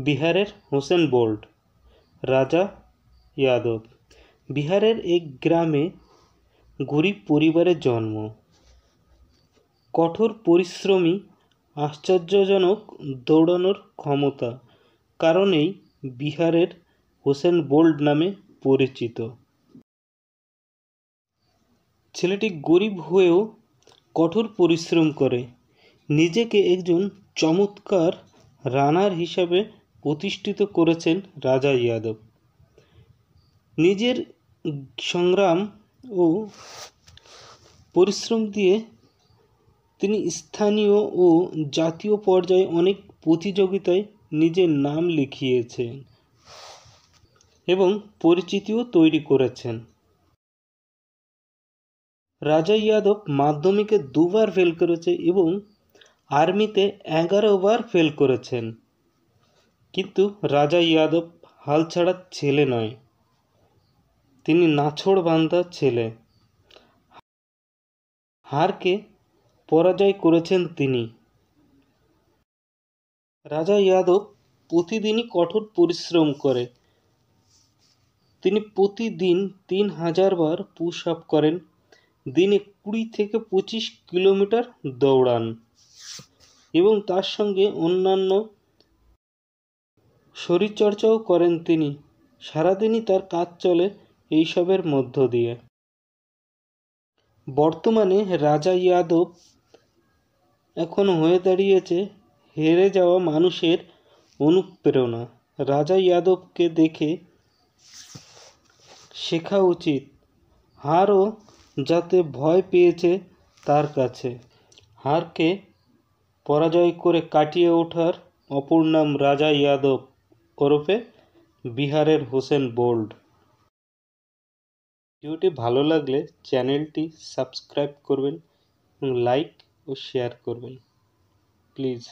বিহারের হোসেন বোল্ট, রাজা যাদব। বিহারের এক গ্রামে গরিব পরিবারে জন্ম। কঠোর পরিশ্রমী, আশ্চর্যজনক দৌড়ানোর ক্ষমতা কারণেই বিহারের হোসেন বোল্ট নামে পরিচিত। ছেলেটি গরিব হয়েও কঠোর পরিশ্রম করে নিজেকে একজন চমৎকার রানার হিসাবে প্রতিষ্ঠিত করেছেন রাজা যাদব। নিজের সংগ্রাম ও পরিশ্রম দিয়ে তিনি স্থানীয় ও জাতীয় পর্যায়ে অনেক প্রতিযোগিতায় নিজের নাম লিখিয়েছেন এবং পরিচিতিও তৈরি করেছেন। রাজা যাদব মাধ্যমিকে 2 বার ফেল করেছে এবং আর্মিতে 11 বার ফেল করেছেন। কিন্তু রাজা যাদব হাল ছাড়ার ছেলে নয়, তিনি নাছোড়বান্দা ছেলে। হারকে পরাজয় করেছেন তিনি। রাজা যাদব প্রতিদিনই কঠোর পরিশ্রম করে। তিনি প্রতিদিন 3000 বার পুশ আপ করেন, দিনে 20 থেকে 25 কিলোমিটার দৌড়ান এবং তার সঙ্গে অন্যান্য শরীরচর্চাও করেন তিনি। সারাদিনই তার কাজ চলে এইসবের মধ্য দিয়ে। বর্তমানে রাজা যাদব এখন হয়ে দাঁড়িয়েছে হেরে যাওয়া মানুষের অনুপ্রেরণা। রাজা যাদবকে দেখে শেখা উচিত, হারও যাতে ভয় পেয়েছে তার কাছে। হারকে পরাজয় করে কাটিয়ে ওঠার অপর নাম রাজা যাদব ওরফে বিহারের হোসেন বোল্ট। ভিডিওটি ভালো লাগলে চ্যানেলটি সাবস্ক্রাইব করবেন এবং লাইক ও শেয়ার করবেন প্লিজ।